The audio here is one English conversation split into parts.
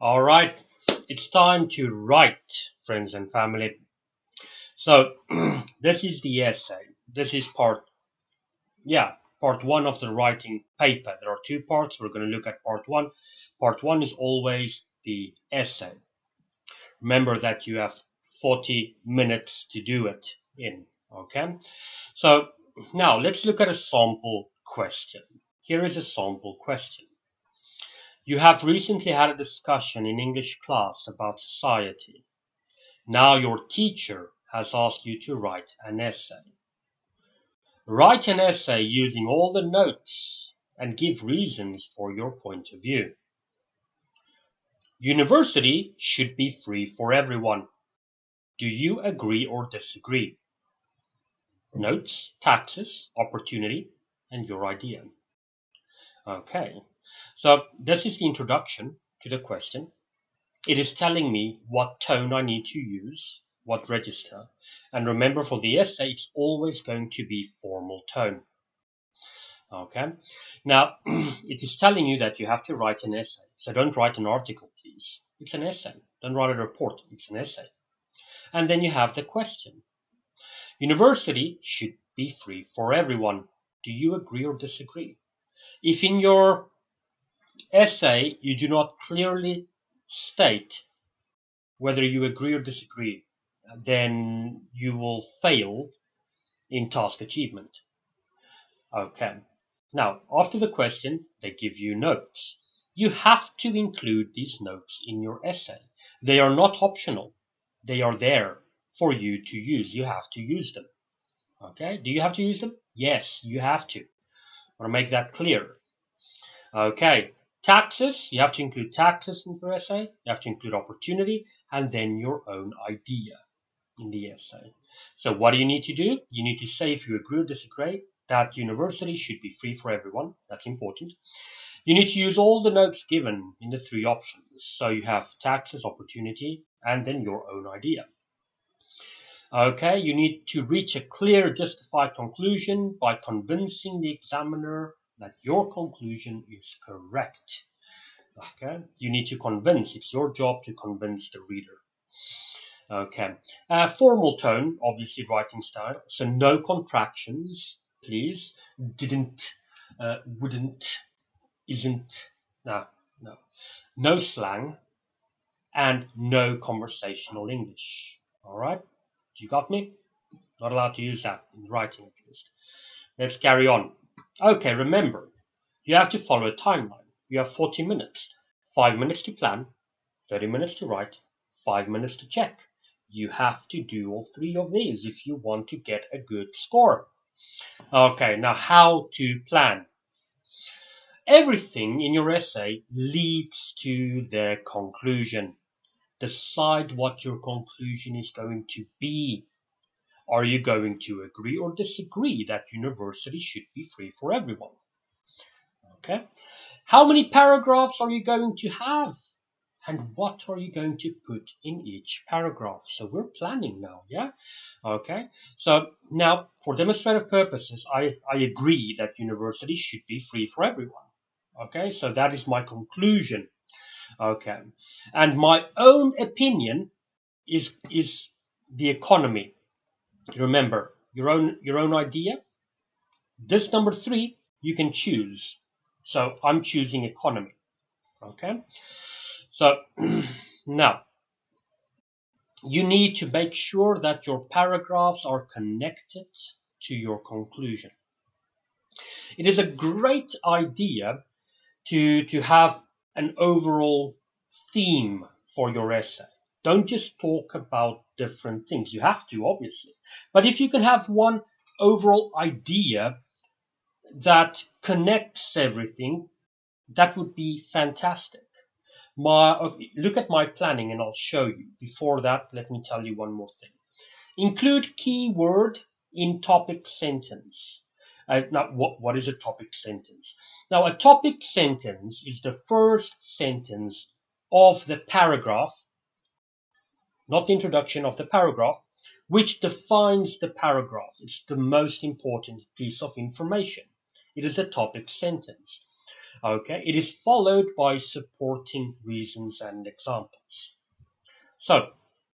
All right, it's time to write, friends and family. So, this is the essay. This is part one of the writing paper. There are two parts. We're going to look at part one. Part one is always the essay. Remember that you have 40 minutes to do it in. Okay, so now let's look at a sample question. Here is a sample question. You have recently had a discussion in English class about society. Now your teacher has asked you to write an essay. Write an essay using all the notes and give reasons for your point of view. University should be free for everyone. Do you agree or disagree? Notes, taxes, opportunity, and your idea. Okay, so this is the introduction to the question. It is telling me what tone I need to use, what register. And remember, for the essay, it's always going to be formal tone. Okay. Now, it is telling you that you have to write an essay. So don't write an article, please. It's an essay. Don't write a report. It's an essay. And then you have the question. University should be free for everyone. Do you agree or disagree? If in your essay you do not clearly state whether you agree or disagree, then you will fail in task achievement. Okay. Now, after the question, they give you notes. You have to include these notes in your essay. They are not optional. They are there for you to use. You have to use them. Okay. Do you have to use them? Yes, you have to. I want to make that clear. Okay. Taxes, you have to include taxes in your essay. You have to include opportunity and then your own idea in the essay. So what do you need to do? You need to say if you agree or disagree that university should be free for everyone. That's important. You need to use all the notes given in the three options. So you have taxes, opportunity, and then your own idea. Okay, you need to reach a clear, justified conclusion by convincing the examiner that your conclusion is correct. Okay, you need to convince. It's your job to convince the reader. Okay, formal tone, obviously writing style. So no contractions, please. Didn't, wouldn't, isn't. No, no. No slang and no conversational English. All right, you got me? Not allowed to use that in writing at least. Let's carry on. Okay, remember, you have to follow a timeline. You have 40 minutes. 5 minutes to plan, 30 minutes to write, 5 minutes to check. You have to do all three of these if you want to get a good score. Okay, now how to plan. Everything in your essay leads to the conclusion. Decide what your conclusion is going to be. Are you going to agree or disagree that university should be free for everyone? Okay. How many paragraphs are you going to have? And what are you going to put in each paragraph? So we're planning now, yeah? Okay. So now, for demonstrative purposes, I agree that university should be free for everyone. Okay, so that is my conclusion. Okay. And my own opinion is the economy. Remember, your own idea. This number 3 you can choose. So I'm choosing economy. Okay. So now you need to make sure that your paragraphs are connected to your conclusion. It is a great idea to have an overall theme for your essay. Don't just talk about different things. You have to, obviously. But if you can have one overall idea that connects everything, that would be fantastic. Look at my planning and I'll show you. Before that, let me tell you one more thing. Include keyword in topic sentence. Now, what is a topic sentence? Now, a topic sentence is the first sentence of the paragraph, not the introduction of the paragraph, which defines the paragraph. It's the most important piece of information. It is a topic sentence. Okay, it is followed by supporting reasons and examples. So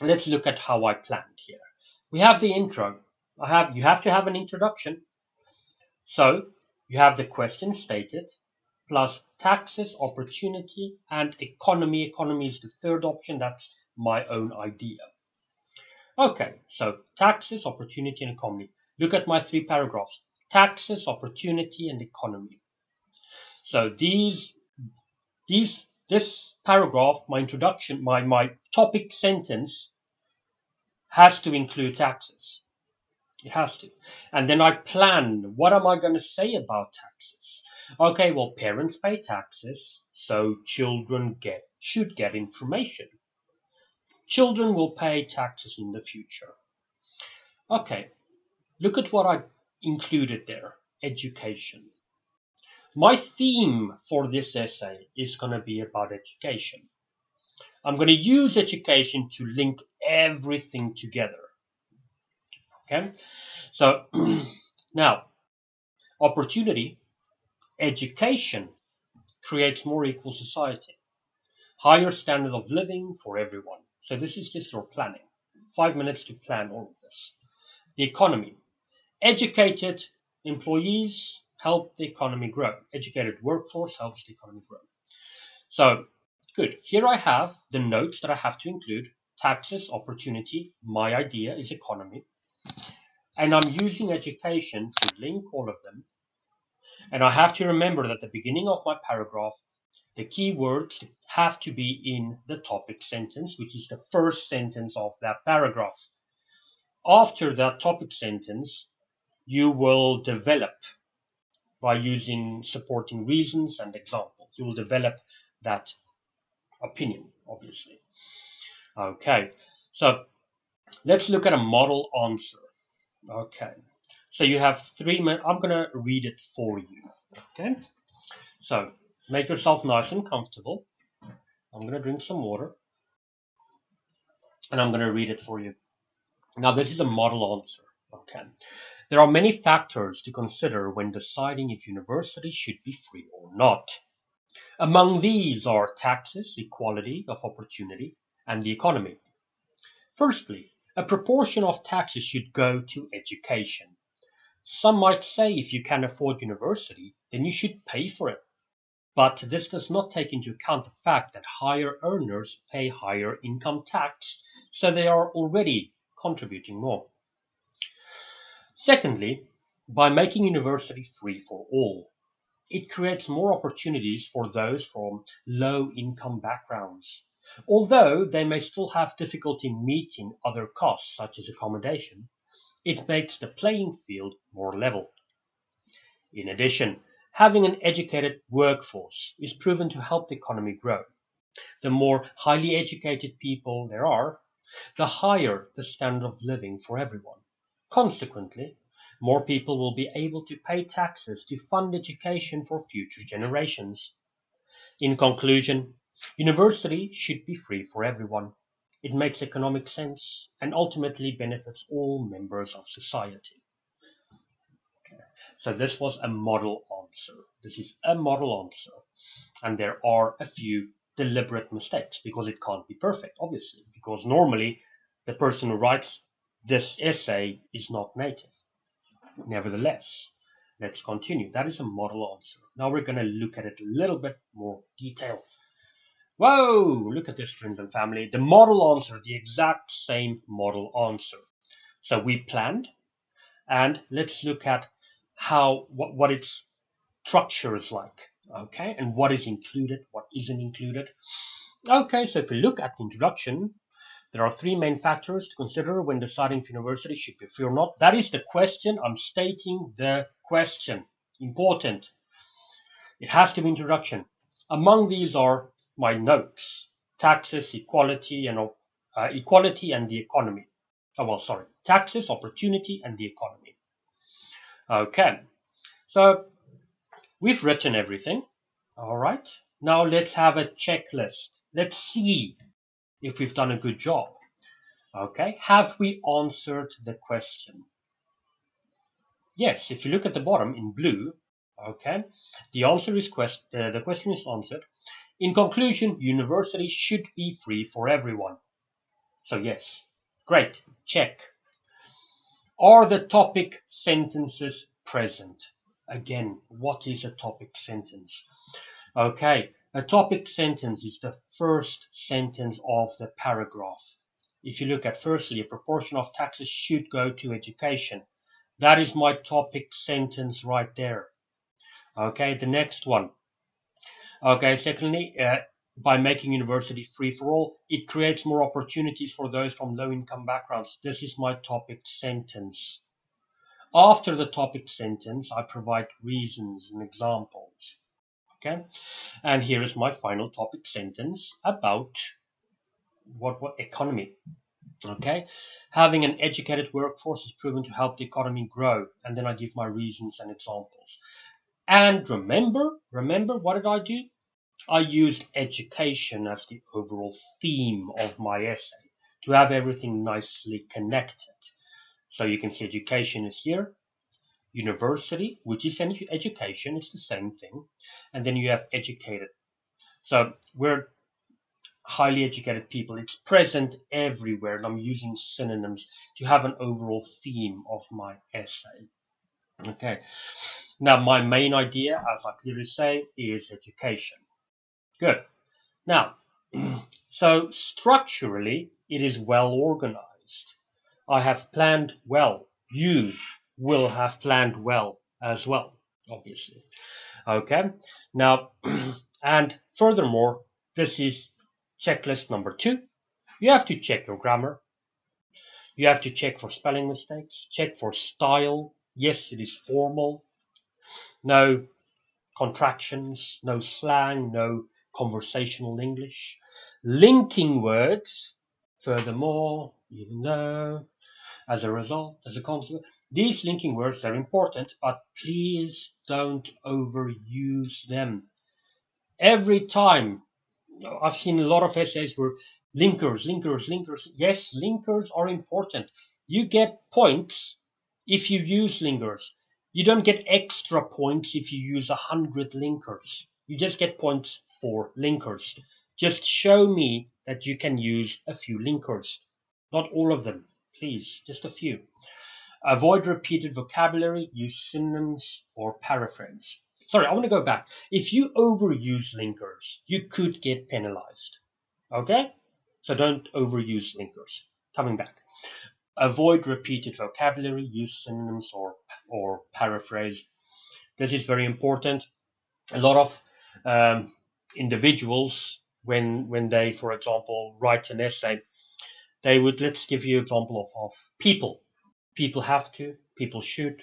let's look at how I planned here. We have the intro. You have to have an introduction. So you have the question stated, plus taxes, opportunity, and economy. Economy is the third option. That's my own idea. Okay, so taxes, opportunity, and economy. Look at my 3 paragraphs. Taxes, opportunity, and economy. So this paragraph, my introduction, my topic sentence has to include taxes. It has to. And then I plan, what am I going to say about taxes? Okay, well, parents pay taxes, so children should get information. Children will pay taxes in the future. Okay, look at what I included there. Education. My theme for this essay is going to be about education. I'm going to use education to link everything together. Okay, so now, opportunity, education creates more equal society, higher standard of living for everyone. So this is just your planning. 5 minutes to plan all of this. The economy, educated employees help the economy grow. Educated workforce helps the economy grow. So good. Here I have the notes that I have to include. Taxes, opportunity, my idea is economy. And I'm using education to link all of them. And I have to remember that at the beginning of my paragraph, the key words have to be in the topic sentence, which is the first sentence of that paragraph. After that topic sentence, you will develop by using supporting reasons and examples. You will develop that opinion, obviously. Okay, so let's look at a model answer. Okay, so you have 3 minutes. I'm going to read it for you. Okay, so make yourself nice and comfortable. I'm going to drink some water and I'm going to read it for you. Now, this is a model answer. Okay, there are many factors to consider when deciding if universities should be free or not. Among these are taxes, equality of opportunity, and the economy. Firstly, a proportion of taxes should go to education. Some might say if you can afford university, then you should pay for it. But this does not take into account the fact that higher earners pay higher income tax, so they are already contributing more. Secondly, by making university free for all, it creates more opportunities for those from low-income backgrounds, although they may still have difficulty meeting other costs such as accommodation. It makes the playing field more level. In addition, having an educated workforce is proven to help the economy grow. The more highly educated people there are, the higher the standard of living for everyone. Consequently, more people will be able to pay taxes to fund education for future generations. In conclusion, university should be free for everyone. It makes economic sense and ultimately benefits all members of society. So this was a model answer. This is a model answer. And there are a few deliberate mistakes because it can't be perfect, obviously, because normally the person who writes this essay is not native. Nevertheless, let's continue. That is a model answer. Now we're going to look at it a little bit more detail. Whoa, look at this, friends and family. The model answer, the exact same model answer. So we planned, and let's look at what its structure is like, okay, and what is included, what isn't included. Okay, so if we look at the introduction, there are 3 main factors to consider when deciding if university should be free or not. That is the question. I'm stating the question. Important. It has to be introduction. Among these are my notes: taxes, equality, and the economy. Oh well, sorry, taxes, opportunity, and the economy. Okay, so we've written everything. All right. Now let's have a checklist. Let's see if we've done a good job. Okay. Have we answered the question? Yes. If you look at the bottom in blue, Okay, the answer is the question is answered. In conclusion, university should be free for everyone. So yes, great, check. Are the topic sentences present? Again, what is a topic sentence? Okay, a topic sentence is the first sentence of the paragraph. If you look at firstly, a proportion of taxes should go to education. That is my topic sentence right there. Okay, the next one. Okay, secondly, by making university free for all, it creates more opportunities for those from low income backgrounds. This is my topic sentence. After the topic sentence, I provide reasons and examples. Okay, and here is my final topic sentence about what economy. Okay, having an educated workforce is proven to help the economy grow, and then I give my reasons and examples. And remember, what did I do? I used education as the overall theme of my essay to have everything nicely connected. So you can see education is here, university, which is education, is the same thing, and then you have educated. So we're highly educated people. It's present everywhere, and I'm using synonyms to have an overall theme of my essay. Okay. Now, my main idea, as I clearly say, is education. Good. Now, so structurally, it is well organized. I have planned well. You will have planned well as well, obviously. Okay. Now, and furthermore, this is checklist number 2. You have to check your grammar. You have to check for spelling mistakes, check for style. Yes, it is formal. No contractions, no slang, no conversational English. Linking words, furthermore, even though, as a result, as a consequence. These linking words are important, but please don't overuse them. Every time I've seen a lot of essays where linkers. Yes, linkers are important. You get points if you use linkers. You don't get extra points if you use 100 linkers. You just get points for linkers. Just show me that you can use a few linkers. Not all of them, please, just a few. Avoid repeated vocabulary, use synonyms or paraphrase. Sorry, I want to go back. If you overuse linkers, you could get penalized. Okay? So don't overuse linkers. Coming back. Avoid repeated vocabulary, use synonyms or paraphrase. This is very important. A lot of individuals, when they, for example, write an essay, they would, let's give you an example of people. People have to, people should,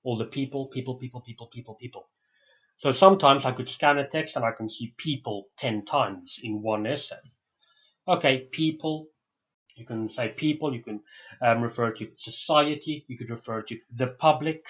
all the people. So sometimes I could scan a text and I can see people 10 times in one essay. Okay, people, you can say people, you can refer to society, you could refer to the public,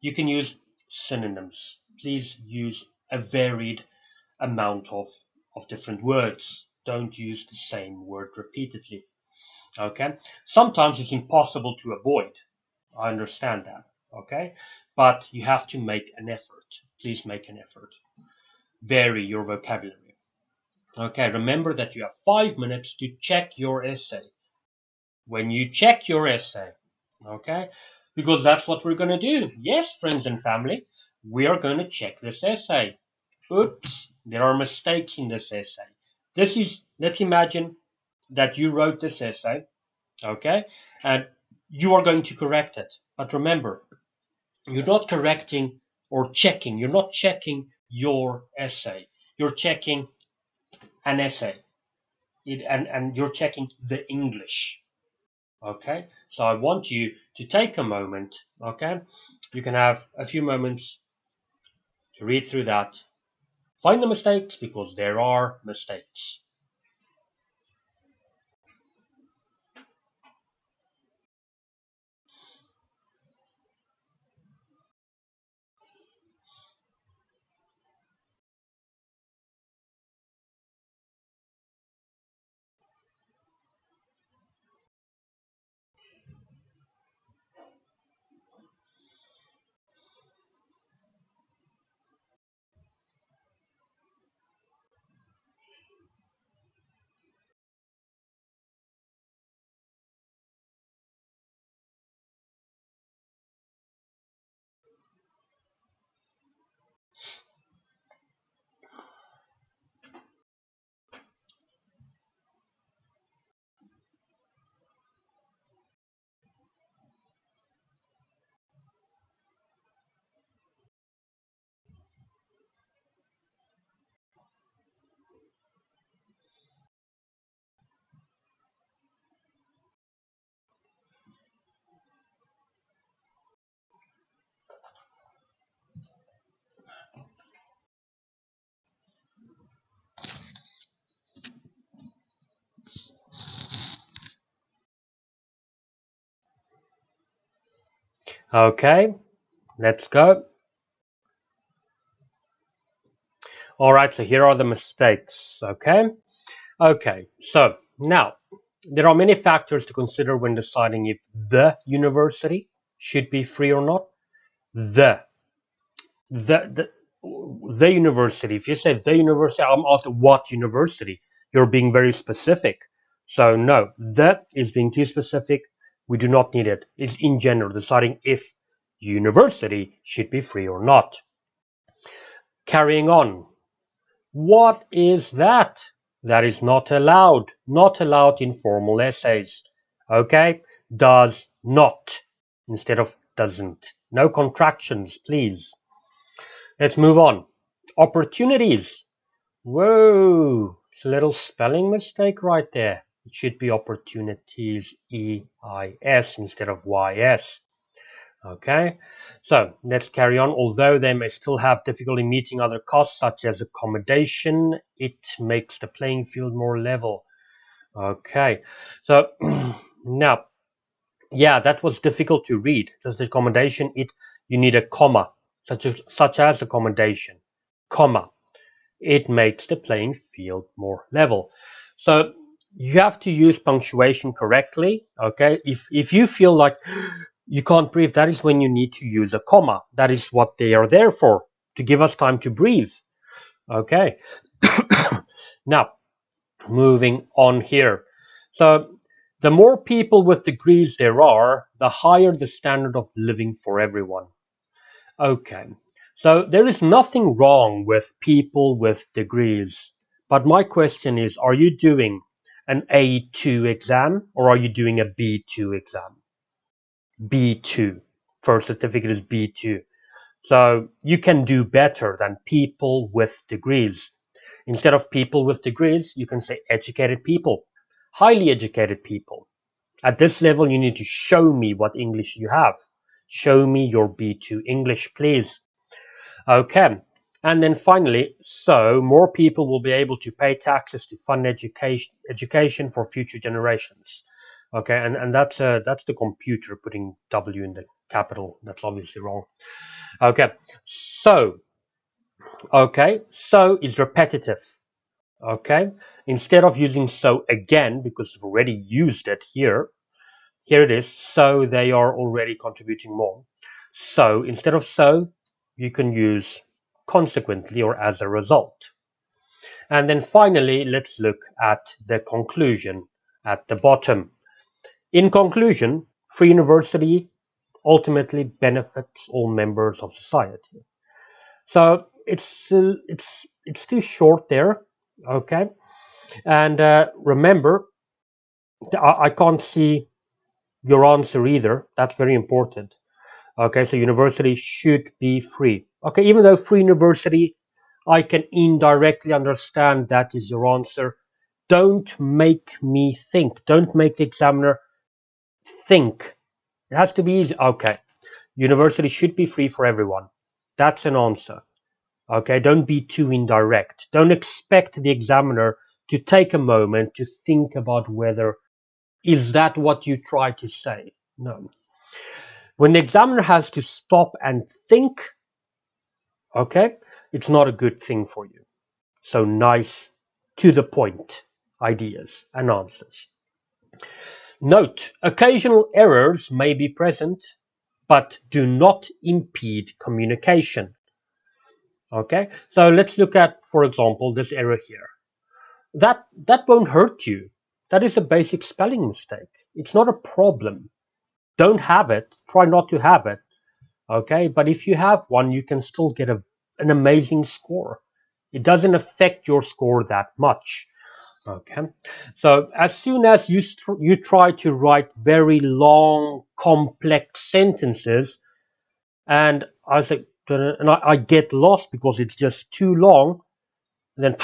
you can use synonyms. Please use a varied amount of different words. Don't use the same word repeatedly. Okay, sometimes it's impossible to avoid. I understand that. Okay, but you have to make an effort. Please make an effort. Vary your vocabulary. Okay, remember that you have 5 minutes to check your essay. When you check your essay, okay, because that's what we're going to do. Yes, friends and family, we are going to check this essay. Oops, there are mistakes in this essay. This is, let's imagine that you wrote this essay, okay, and you are going to correct it. But remember, you're not correcting or checking. You're not checking your essay. You're checking an essay. And you're checking the English. Okay. So I want you to take a moment. Okay. You can have a few moments to read through that. Find the mistakes because there are mistakes. Okay, let's go. All right, so here are the mistakes. Okay, so now there are many factors to consider when deciding if the university should be free or not. The the the university. If you say the university, I'm asking what university. You're being very specific. So no, the is being too specific. We do not need it. It's in general deciding if university should be free or not. Carrying on. What is that? That is not allowed. Not allowed in formal essays. Okay? Does not instead of doesn't. No contractions, please. Let's move on. Opportunities. Whoa, it's a little spelling mistake right there. It should be opportunities, EIS instead of YS. Okay, so let's carry on. Although they may still have difficulty meeting other costs such as accommodation, it makes the playing field more level. Okay, so now, yeah, that was difficult to read. Does the accommodation, you need a comma, such as accommodation, comma. It makes the playing field more level. So you have to use punctuation correctly. Okay, if you feel like you can't breathe, that is when you need to use a comma. That is what they are there for, to give us time to breathe. Okay. Now, moving on here. So the more people with degrees there are, the higher the standard of living for everyone. Okay, so there is nothing wrong with people with degrees. But my question is, are you doing an A2 exam or are you doing a B2 exam? B2. First certificate is B2. So you can do better than people with degrees. Instead of people with degrees, you can say educated people, highly educated people. At this level, you need to show me what English you have. Show me your B2 English, please. Okay. And then finally, so more people will be able to pay taxes to fund education for future generations. Okay, and that's the computer putting W in the capital. That's obviously wrong. Okay, so so is repetitive. Okay, instead of using so again because we've already used it here, here it is. So they are already contributing more. So instead of so, you can use consequently or as a result. And then finally, let's look at the conclusion at the bottom. In conclusion, free university ultimately benefits all members of society. So it's too short there, okay? And remember, I can't see your answer either. That's very important. Okay, so university should be free. Okay, even though free university, I can indirectly understand that is your answer. Don't make me think. Don't make the examiner think. It has to be easy. Okay, university should be free for everyone. That's an answer. Okay, don't be too indirect. Don't expect the examiner to take a moment to think about whether is that what you try to say. No. When the examiner has to stop and think, okay, it's not a good thing for you. So nice, to the point ideas and answers. Note, occasional errors may be present, but do not impede communication. Okay, so let's look at, for example, this error here. That won't hurt you. That is a basic spelling mistake. It's not a problem. Don't have it. Try not to have it. Okay, but if you have one, you can still get an amazing score. It doesn't affect your score that much. Okay, so as soon as you try to write very long, complex sentences, and I get lost because it's just too long, then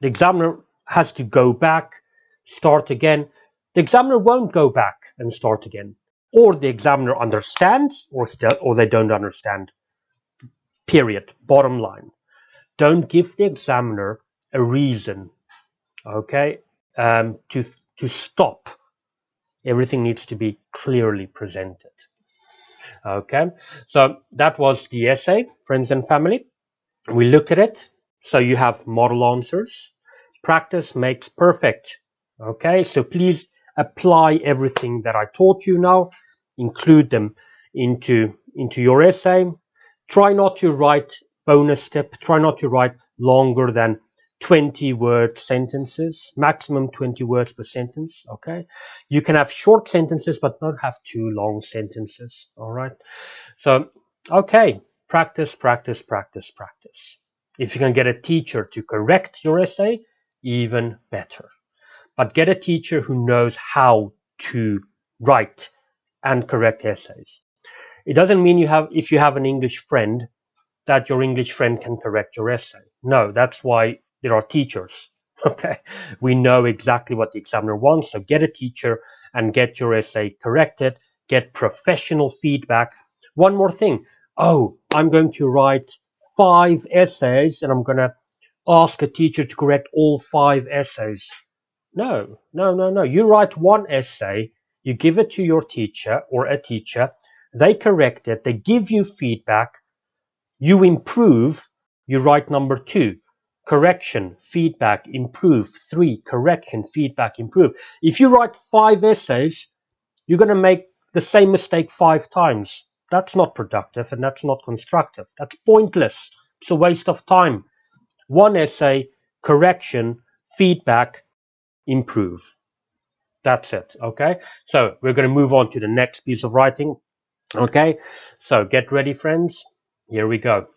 the examiner has to go back, start again. The examiner won't go back and start again, or the examiner understands, or they don't understand. Period. Bottom line. Don't give the examiner a reason, okay, to stop. Everything needs to be clearly presented. Okay, so that was the essay, friends and family. We looked at it. So you have model answers. Practice makes perfect. Okay, so please apply everything that I taught you now, include them into your essay. Try not to write bonus tip, try not to write longer than 20-word sentences, maximum 20 words per sentence. Okay, you can have short sentences but not have too long sentences. All right, so okay, practice, practice, practice, practice. If you can get a teacher to correct your essay, even better. But get a teacher who knows how to write and correct essays. It doesn't mean if you have an English friend, that your English friend can correct your essay. No, that's why there are teachers. Okay, we know exactly what the examiner wants, so get a teacher and get your essay corrected, get professional feedback. One more thing. Oh, I'm going to write 5 essays and I'm going to ask a teacher to correct all 5 essays. No, no, no, no. You write one essay, you give it to your teacher or a teacher, they correct it, they give you feedback, you improve, you write number 2. Correction, feedback, improve. 3. Correction, feedback, improve. If you write 5 essays, you're going to make the same mistake 5 times. That's not productive and that's not constructive. That's pointless. It's a waste of time. One essay, correction, feedback, improve. That's it. Okay. So we're going to move on to the next piece of writing. Okay. So get ready, friends. Here we go.